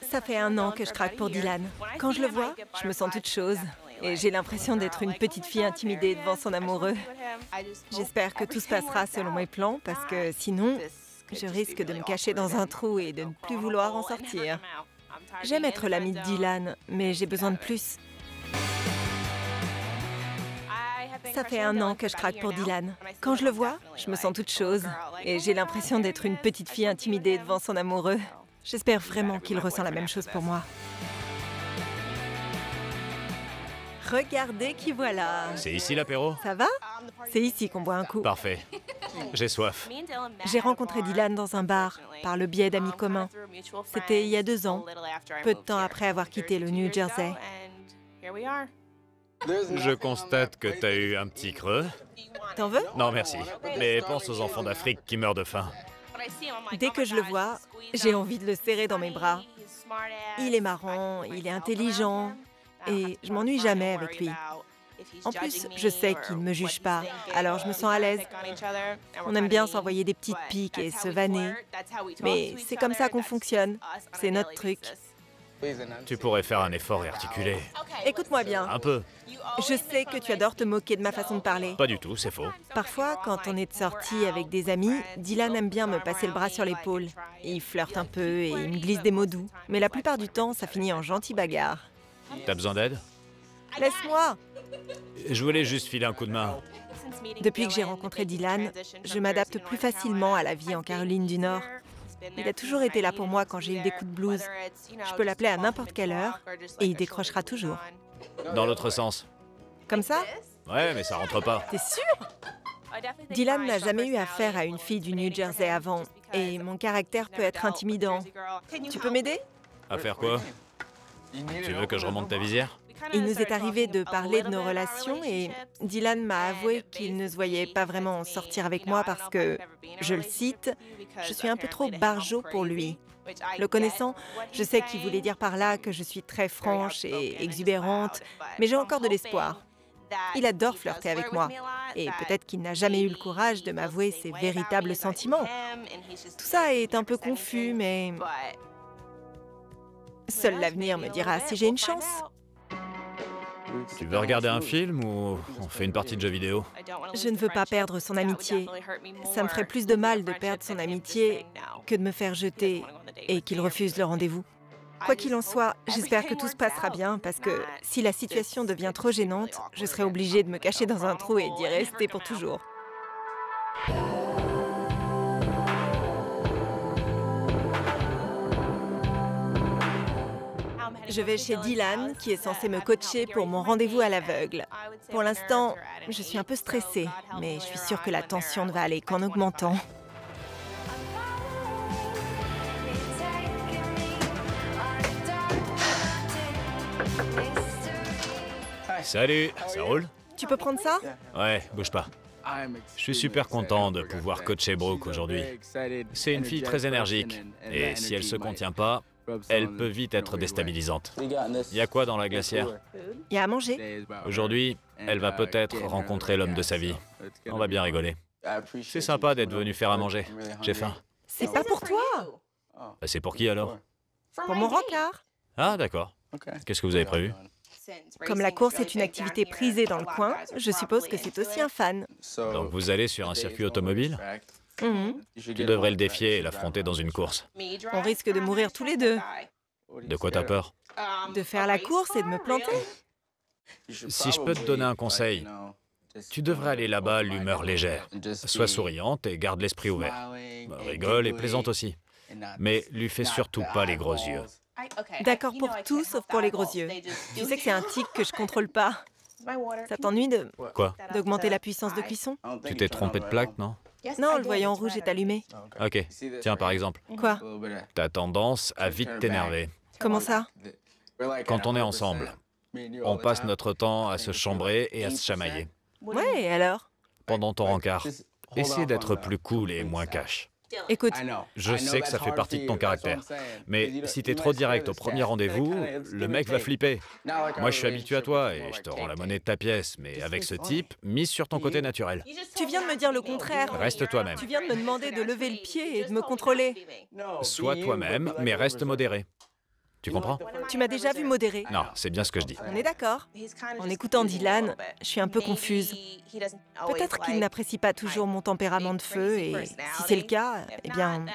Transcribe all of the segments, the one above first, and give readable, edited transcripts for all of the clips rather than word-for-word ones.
Ça fait 1 an que je craque pour Dylan. Quand je le vois, je me sens toute chose. Et j'ai l'impression d'être une petite fille intimidée devant son amoureux. J'espère que tout se passera selon mes plans, parce que sinon, je risque de me cacher dans un trou et de ne plus vouloir en sortir. J'aime être l'amie de Dylan, mais j'ai besoin de plus. Ça fait 1 an que je craque pour Dylan. Quand je le vois, je me sens toute chose. Et j'ai l'impression d'être une petite fille intimidée devant son amoureux. J'espère vraiment qu'il ressent la même chose pour moi. Regardez qui voilà. C'est ici l'apéro? Ça va? C'est ici qu'on boit un coup. Parfait. J'ai soif. J'ai rencontré Dylan dans un bar, par le biais d'amis communs. C'était il y a 2 ans, peu de temps après avoir quitté le New Jersey. Je constate que t'as eu un petit creux. T'en veux? Non, merci. Mais pense aux enfants d'Afrique qui meurent de faim. Dès que je le vois, j'ai envie de le serrer dans mes bras. Il est marrant, il est intelligent, et je m'ennuie jamais avec lui. En plus, je sais qu'il ne me juge pas, alors je me sens à l'aise. On aime bien s'envoyer des petites piques et se vanner, mais c'est comme ça qu'on fonctionne. C'est notre truc. Tu pourrais faire un effort et articuler. Écoute-moi bien. Un peu. Je sais que tu adores te moquer de ma façon de parler. Pas du tout, c'est faux. Parfois, quand on est de sortie avec des amis, Dylan aime bien me passer le bras sur l'épaule. Il flirte un peu et il me glisse des mots doux. Mais la plupart du temps, ça finit en gentille bagarre. T'as besoin d'aide? Laisse-moi! Je voulais juste filer un coup de main. Depuis que j'ai rencontré Dylan, je m'adapte plus facilement à la vie en Caroline du Nord. Il a toujours été là pour moi quand j'ai eu des coups de blues. Je peux l'appeler à n'importe quelle heure et il décrochera toujours. Dans l'autre sens. Comme ça? Ouais, mais ça rentre pas. T'es sûr? Dylan n'a jamais eu affaire à une fille du New Jersey avant et mon caractère peut être intimidant. Tu peux m'aider? À faire quoi? Tu veux que je remonte ta visière? Il nous est arrivé de parler de nos relations et Dylan m'a avoué qu'il ne se voyait pas vraiment sortir avec moi parce que, je le cite, « Je suis un peu trop barjot pour lui ». Le connaissant, je sais qu'il voulait dire par là que je suis très franche et exubérante, mais j'ai encore de l'espoir. Il adore flirter avec moi et peut-être qu'il n'a jamais eu le courage de m'avouer ses véritables sentiments. Tout ça est un peu confus, mais seul l'avenir me dira si j'ai une chance. Tu veux regarder un film ou on fait une partie de jeux vidéo? Je ne veux pas perdre son amitié. Ça me ferait plus de mal de perdre son amitié que de me faire jeter et qu'il refuse le rendez-vous. Quoi qu'il en soit, j'espère que tout se passera bien parce que si la situation devient trop gênante, je serai obligée de me cacher dans un trou et d'y rester pour toujours. Je vais chez Dylan, qui est censé me coacher pour mon rendez-vous à l'aveugle. Pour l'instant, je suis un peu stressée, mais je suis sûre que la tension ne va aller qu'en augmentant. Salut, ça roule? Tu peux prendre ça? Ouais, bouge pas. Je suis super content de pouvoir coacher Brooke aujourd'hui. C'est une fille très énergique, et si elle se contient pas, elle peut vite être déstabilisante. Y a quoi dans la glacière? Il y a à manger. Aujourd'hui, elle va peut-être rencontrer l'homme de sa vie. On va bien rigoler. C'est sympa d'être venu faire à manger. J'ai faim. C'est pas pour toi! Bah, c'est pour qui alors? Pour mon rencard. Ah, d'accord. Qu'est-ce que vous avez prévu? Comme la course est une activité prisée dans le coin, je suppose que c'est aussi un fan. Donc vous allez sur un circuit automobile? Tu devrais le défier et l'affronter dans une course. On risque de mourir tous les deux. De quoi t'as peur? De faire la course et de me planter. Si je peux te donner un conseil, tu devrais aller là-bas l'humeur légère. Sois souriante et garde l'esprit ouvert. Rigole et plaisante aussi. Mais lui fais surtout pas les gros yeux. D'accord pour tout sauf pour les gros yeux. Tu sais que c'est un tic que je contrôle pas. Ça t'ennuie Quoi? d'augmenter la puissance de cuisson? Tu t'es trompé de plaque, non? Non, le voyant rouge est allumé. Ok. Tiens, par exemple, Quoi? t'as tendance à vite t'énerver. Comment ça? Quand on est ensemble, on passe notre temps à se chambrer et à se chamailler. Ouais, et alors? Pendant ton rencard, essaie d'être plus cool et moins cash. Écoute, Je sais que ça fait partie de ton caractère, mais si t'es trop direct au premier rendez-vous, le mec va flipper. Moi, je suis habitué à toi et je te rends la monnaie de ta pièce, mais avec ce type, mise sur ton côté naturel. tu viens de me dire le contraire. Reste toi-même. Tu viens de me demander de lever le pied et de me contrôler. Sois toi-même, mais reste modéré. Tu comprends? Tu m'as déjà vu modérer. Non, c'est bien ce que je dis. On est d'accord. En écoutant Dylan, je suis un peu confuse. Peut-être qu'il n'apprécie pas toujours mon tempérament de feu et si c'est le cas, eh bien...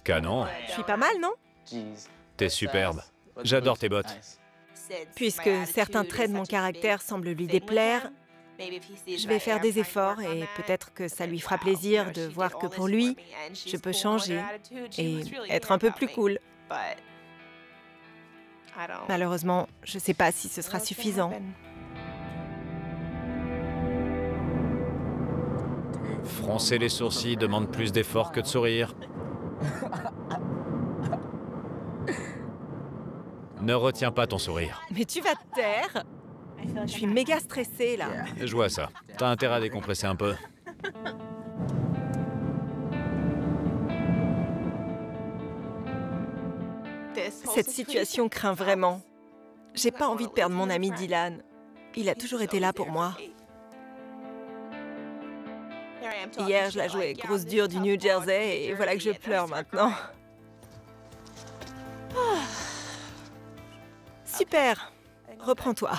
Canon, Je suis pas mal, non? t'es superbe. J'adore tes bottes. Puisque certains traits de mon caractère semblent lui déplaire, je vais faire des efforts et peut-être que ça lui fera plaisir de voir que pour lui, je peux changer et être un peu plus cool. Malheureusement, je sais pas si ce sera suffisant. Froncer les sourcils demande plus d'efforts que de sourire. Ne retiens pas ton sourire. Mais tu vas te taire! Je suis méga stressée, là. Je vois ça. T'as intérêt à décompresser un peu. Cette situation craint vraiment. J'ai pas envie de perdre mon ami Dylan. Il a toujours été là pour moi. Hier, je la jouais grosse dure du New Jersey et voilà que je pleure maintenant. Super. Reprends-toi.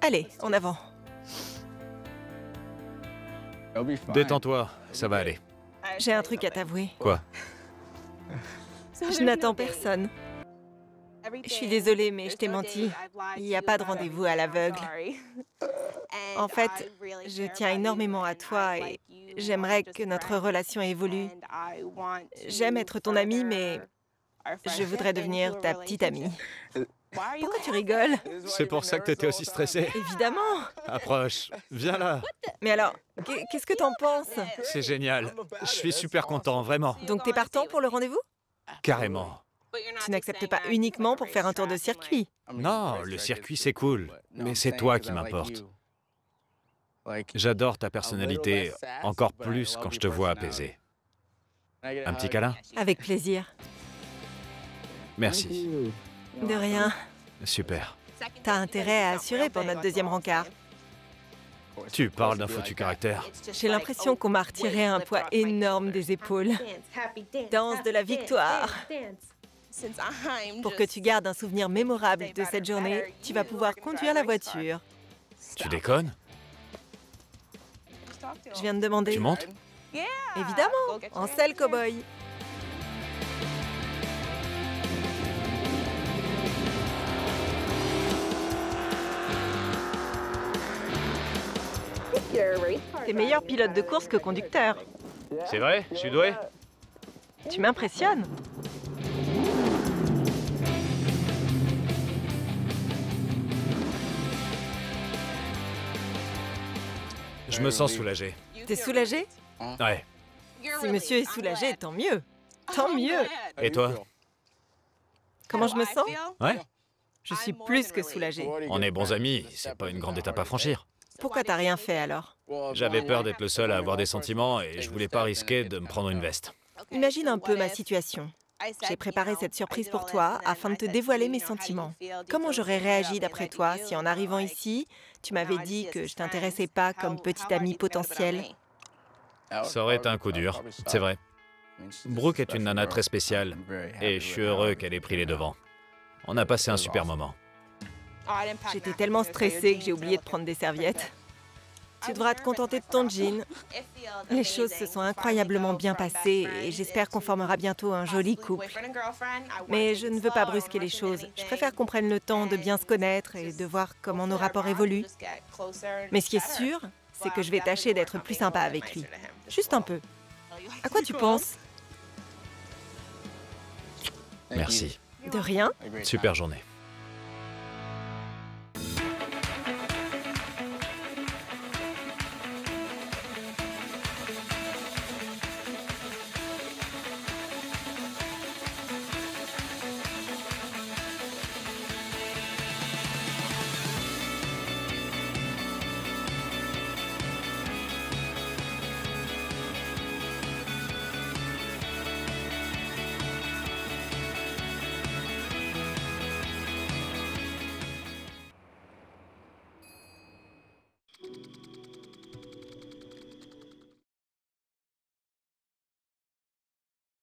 Allez, en avant. Détends-toi, ça va aller. J'ai un truc à t'avouer. Quoi? Je n'attends personne. Je suis désolée, mais je t'ai menti. Il n'y a pas de rendez-vous à l'aveugle. En fait, je tiens énormément à toi et j'aimerais que notre relation évolue. J'aime être ton amie, mais je voudrais devenir ta petite amie. Pourquoi tu rigoles? C'est pour ça que t'étais aussi stressée. Évidemment. Approche, viens là. Mais alors, qu'est-ce que t'en penses? C'est génial. Je suis super content, vraiment. Donc t'es partant pour le rendez-vous? Carrément. Tu n'acceptes pas uniquement pour faire un tour de circuit. Non, le circuit c'est cool, mais c'est toi qui m'importe. J'adore ta personnalité, encore plus quand je te vois apaisé. Un petit câlin? Avec plaisir. Merci. De rien. Super. T'as intérêt à assurer pour notre deuxième rencard. Tu parles d'un foutu caractère. J'ai l'impression qu'on m'a retiré un poids énorme des épaules. Danse de la victoire. Pour que tu gardes un souvenir mémorable de cette journée, tu vas pouvoir conduire la voiture. Tu déconnes? Je viens de demander. Tu montes? Évidemment, en selle cow-boy. T'es meilleur pilote de course que conducteur. C'est vrai? Je suis doué? Tu m'impressionnes. Je me sens soulagé. T'es soulagé? Ouais. Si monsieur est soulagé, tant mieux. Tant mieux. Et toi? Comment je me sens? Ouais. Je suis plus que soulagée. On est bons amis, c'est pas une grande étape à franchir. Pourquoi t'as rien fait alors? J'avais peur d'être le seul à avoir des sentiments et je voulais pas risquer de me prendre une veste. Imagine un peu ma situation. J'ai préparé cette surprise pour toi afin de te dévoiler mes sentiments. Comment j'aurais réagi d'après toi si en arrivant ici, tu m'avais dit que je t'intéressais pas comme petite amie potentielle? Ça aurait été un coup dur, c'est vrai. Brooke est une nana très spéciale et je suis heureux qu'elle ait pris les devants. On a passé un super moment. J'étais tellement stressée que j'ai oublié de prendre des serviettes. Tu devras te contenter de ton jean. Les choses se sont incroyablement bien passées et j'espère qu'on formera bientôt un joli couple. Mais je ne veux pas brusquer les choses. Je préfère qu'on prenne le temps de bien se connaître et de voir comment nos rapports évoluent. Mais ce qui est sûr, c'est que je vais tâcher d'être plus sympa avec lui. Juste un peu. À quoi tu penses? Merci. De rien. Super journée.